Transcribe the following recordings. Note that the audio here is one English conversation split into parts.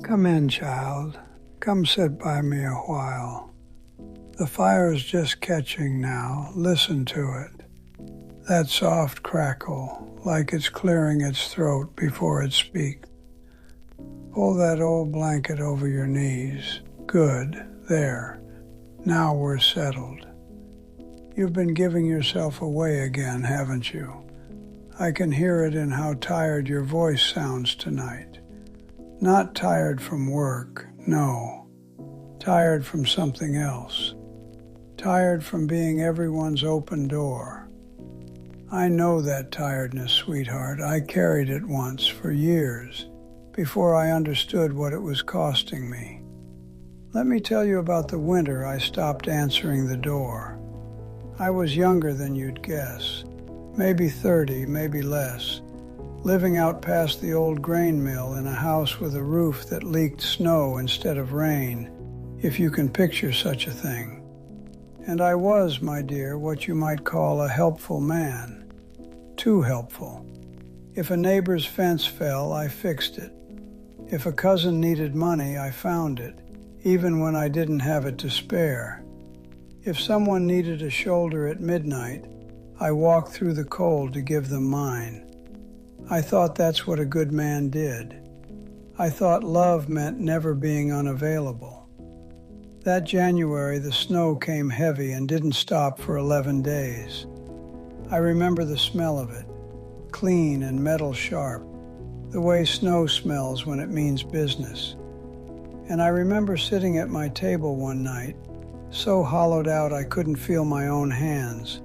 Come in, child. Come sit by me a while. The fire's just catching now. Listen to it. That soft crackle, like it's clearing its throat before it speaks. Pull that old blanket over your knees. Good. There. Now we're settled. You've been giving yourself away again, haven't you? I can hear it in how tired your voice sounds tonight. Not tired from work, no. Tired from something else. Tired from being everyone's open door. I know that tiredness, sweetheart. I carried it once, for years, before I understood what it was costing me. Let me tell you about the winter I stopped answering the door. I was younger than you'd guess. Maybe 30, maybe less. Living out past the old grain mill in a house with a roof that leaked snow instead of rain, if you can picture such a thing. And I was, my dear, what you might call a helpful man. Too helpful. If a neighbor's fence fell, I fixed it. If a cousin needed money, I found it, even when I didn't have it to spare. If someone needed a shoulder at midnight, I walked through the cold to give them mine. I thought that's what a good man did. I thought love meant never being unavailable. That January, the snow came heavy and didn't stop for 11 days. I remember the smell of it, clean and metal sharp, the way snow smells when it means business. And I remember sitting at my table one night, so hollowed out I couldn't feel my own hands,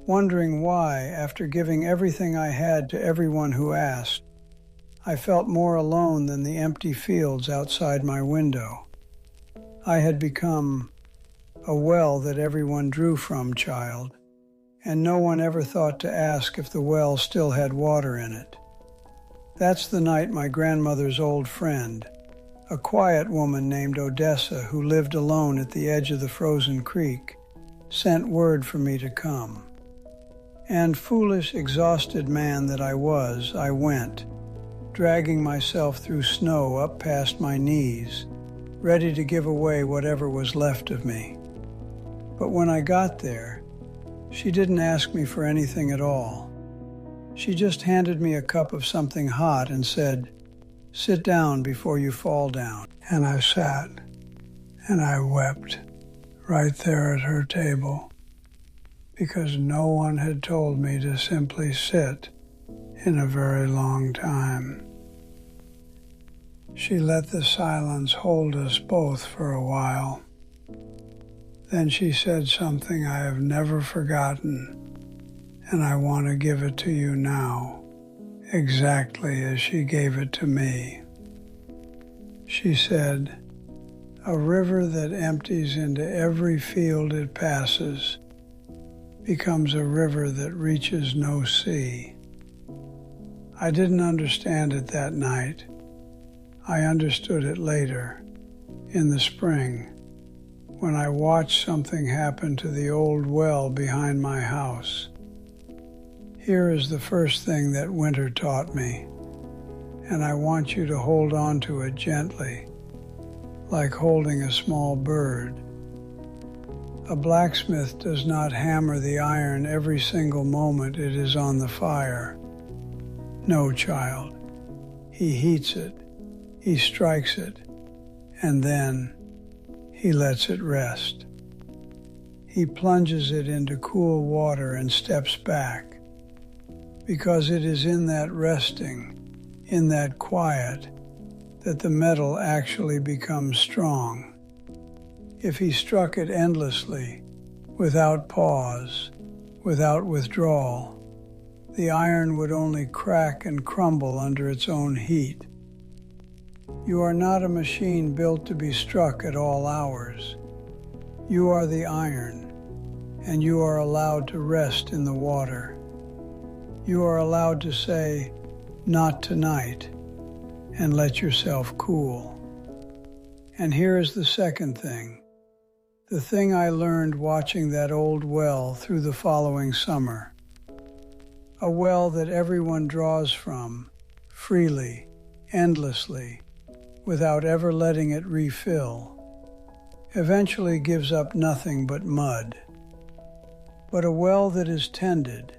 wondering why, after giving everything I had to everyone who asked, I felt more alone than the empty fields outside my window. I had become a well that everyone drew from, child, and no one ever thought to ask if the well still had water in it. That's the night my grandmother's old friend, a quiet woman named Odessa who lived alone at the edge of the frozen creek, sent word for me to come. And foolish, exhausted man that I was, I went, dragging myself through snow up past my knees, ready to give away whatever was left of me. But when I got there, she didn't ask me for anything at all. She just handed me a cup of something hot and said, "Sit down before you fall down." And I sat, and I wept right there at her table, because no one had told me to simply sit in a very long time. She let the silence hold us both for a while. Then she said something I have never forgotten, and I want to give it to you now, exactly as she gave it to me. She said, "A river that empties into every field it passes becomes a river that reaches no sea." I didn't understand it that night. I understood it later, in the spring, when I watched something happen to the old well behind my house. Here is the first thing that winter taught me, and I want you to hold on to it gently, like holding a small bird. A blacksmith does not hammer the iron every single moment it is on the fire. No, child. He heats it, he strikes it, and then he lets it rest. He plunges it into cool water and steps back, because it is in that resting, in that quiet, that the metal actually becomes strong. If he struck it endlessly, without pause, without withdrawal, the iron would only crack and crumble under its own heat. You are not a machine built to be struck at all hours. You are the iron, and you are allowed to rest in the water. You are allowed to say, "Not tonight," and let yourself cool. And here is the second thing, the thing I learned watching that old well through the following summer. A well that everyone draws from, freely, endlessly, without ever letting it refill, eventually gives up nothing but mud. But a well that is tended,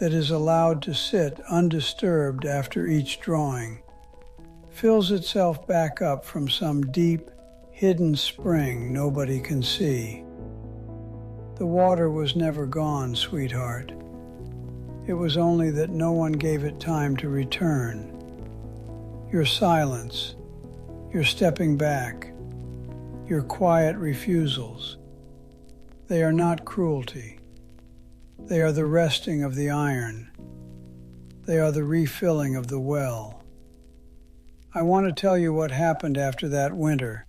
that is allowed to sit undisturbed after each drawing, fills itself back up from some deep, hidden spring nobody can see. The water was never gone, sweetheart. It was only that no one gave it time to return. Your silence, your stepping back, your quiet refusals, they are not cruelty. They are the resting of the iron. They are the refilling of the well. I want to tell you what happened after that winter,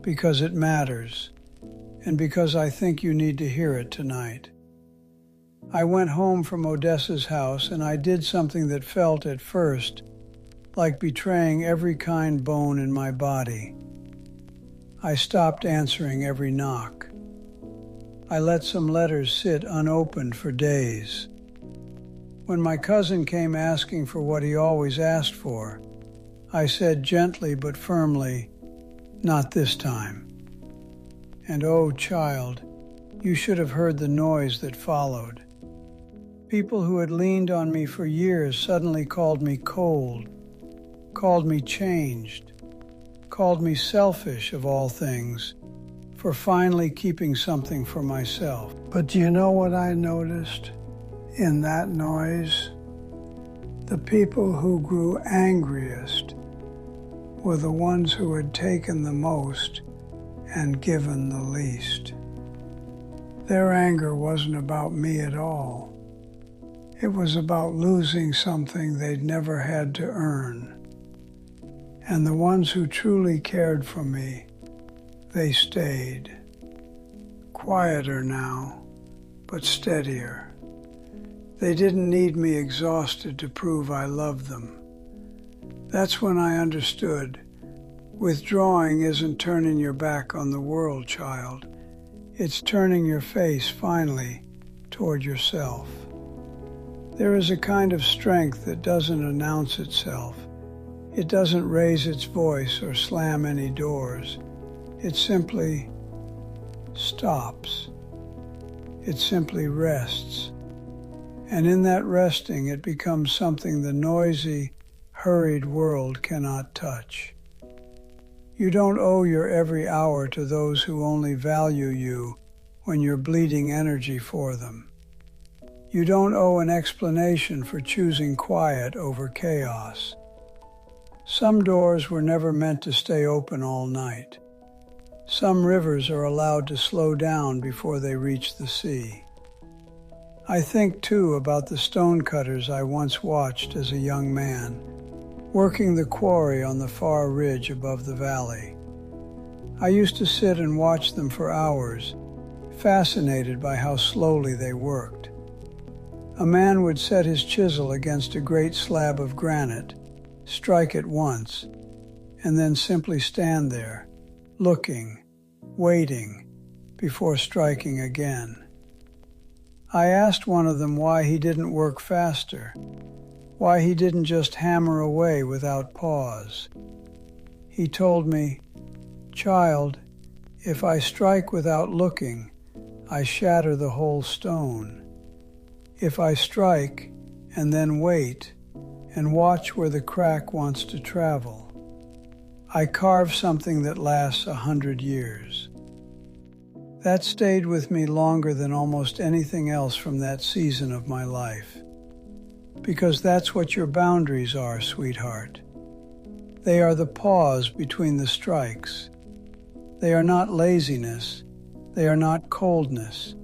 because it matters, and because I think you need to hear it tonight. I went home from Odessa's house, and I did something that felt at first like betraying every kind bone in my body. I stopped answering every knock. I let some letters sit unopened for days. When my cousin came asking for what he always asked for, I said gently but firmly, "Not this time." And oh, child, you should have heard the noise that followed. People who had leaned on me for years suddenly called me cold, called me changed, called me selfish of all things, for finally keeping something for myself. But do you know what I noticed in that noise? The people who grew angriest were the ones who had taken the most and given the least. Their anger wasn't about me at all. It was about losing something they'd never had to earn. And the ones who truly cared for me, they stayed. Quieter now, but steadier. They didn't need me exhausted to prove I loved them. That's when I understood. Withdrawing isn't turning your back on the world, child. It's turning your face, finally, toward yourself. There is a kind of strength that doesn't announce itself. It doesn't raise its voice or slam any doors. It simply stops. It simply rests. And in that resting, it becomes something the noisy, hurried world cannot touch. You don't owe your every hour to those who only value you when you're bleeding energy for them. You don't owe an explanation for choosing quiet over chaos. Some doors were never meant to stay open all night. Some rivers are allowed to slow down before they reach the sea. I think, too, about the stonecutters I once watched as a young man, working the quarry on the far ridge above the valley. I used to sit and watch them for hours, fascinated by how slowly they worked. A man would set his chisel against a great slab of granite, strike it once, and then simply stand there, looking, waiting, before striking again. I asked one of them why he didn't work faster, why he didn't just hammer away without pause. He told me, "Child, if I strike without looking, I shatter the whole stone. If I strike and then wait and watch where the crack wants to travel, I carve something that lasts 100 years." That stayed with me longer than almost anything else from that season of my life. Because that's what your boundaries are, sweetheart. They are the pause between the strikes. They are not laziness. They are not coldness.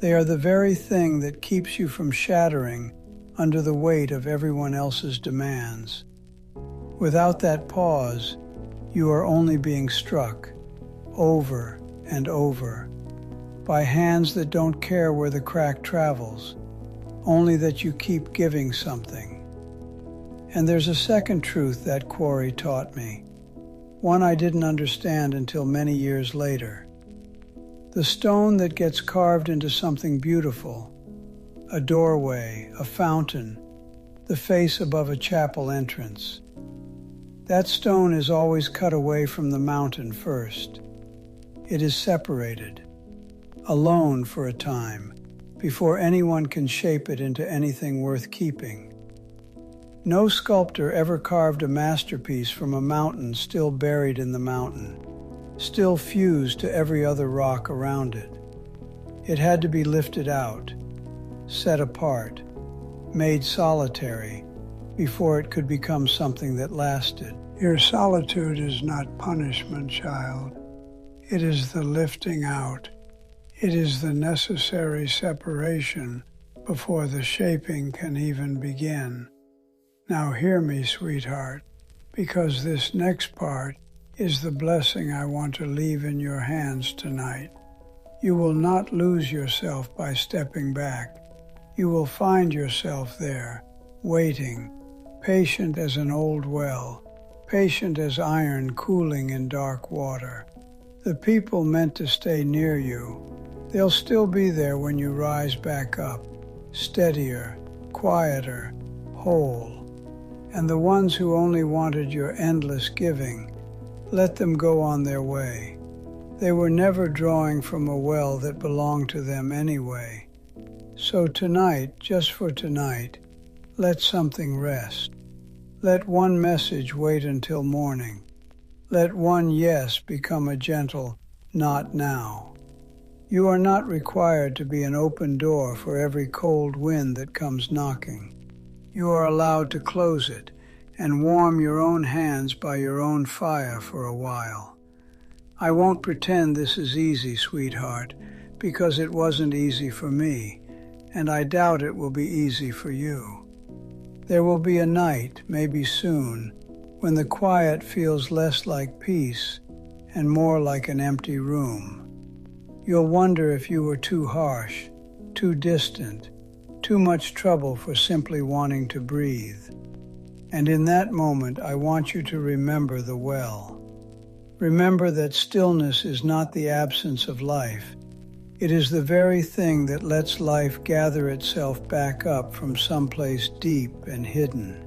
They are the very thing that keeps you from shattering under the weight of everyone else's demands. Without that pause, you are only being struck, over and over, by hands that don't care where the crack travels, only that you keep giving something. And there's a second truth that quarry taught me, one I didn't understand until many years later. The stone that gets carved into something beautiful, a doorway, a fountain, the face above a chapel entrance, That stone is always cut away from the mountain first. It is separated, alone for a time, before anyone can shape it into anything worth keeping. No sculptor ever carved a masterpiece from a mountain still buried in the mountain, still fused to every other rock around it. It had to be lifted out, set apart, made solitary, before it could become something that lasted. Your solitude is not punishment, child. It is the lifting out. It is the necessary separation before the shaping can even begin. Now hear me, sweetheart, because this next part is the blessing I want to leave in your hands tonight. You will not lose yourself by stepping back. You will find yourself there, waiting, patient as an old well, patient as iron cooling in dark water. The people meant to stay near you, they'll still be there when you rise back up, steadier, quieter, whole. And the ones who only wanted your endless giving, let them go on their way. They were never drawing from a well that belonged to them anyway. So tonight, just for tonight, let something rest. Let one message wait until morning. Let one yes become a gentle not now. You are not required to be an open door for every cold wind that comes knocking. You are allowed to close it and warm your own hands by your own fire for a while. I won't pretend this is easy, sweetheart, because it wasn't easy for me, and I doubt it will be easy for you. There will be a night, maybe soon, when the quiet feels less like peace and more like an empty room. You'll wonder if you were too harsh, too distant, too much trouble for simply wanting to breathe. And in that moment, I want you to remember the well. Remember that stillness is not the absence of life. It is the very thing that lets life gather itself back up from someplace deep and hidden.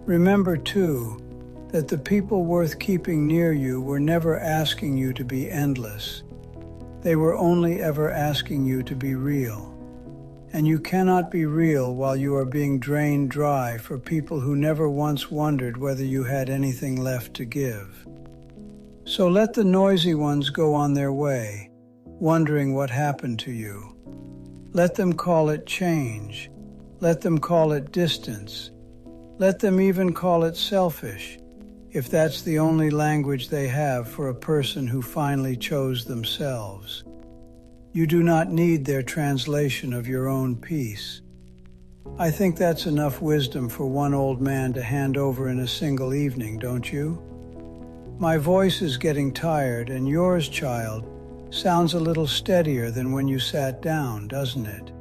Remember, too, that the people worth keeping near you were never asking you to be endless. They were only ever asking you to be real. And you cannot be real while you are being drained dry for people who never once wondered whether you had anything left to give. So let the noisy ones go on their way, wondering what happened to you. Let them call it change. Let them call it distance. Let them even call it selfish, if that's the only language they have for a person who finally chose themselves. You do not need their translation of your own peace. I think that's enough wisdom for one old man to hand over in a single evening, don't you? My voice is getting tired, and yours, child, sounds a little steadier than when you sat down, doesn't it?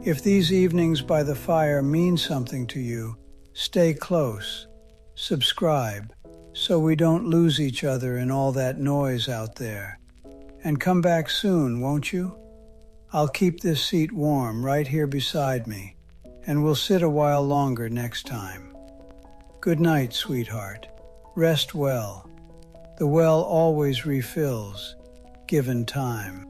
If these evenings by the fire mean something to you, stay close. Subscribe, so we don't lose each other in all that noise out there. And come back soon, won't you? I'll keep this seat warm right here beside me, and we'll sit a while longer next time. Good night, sweetheart. Rest well. The well always refills, given time.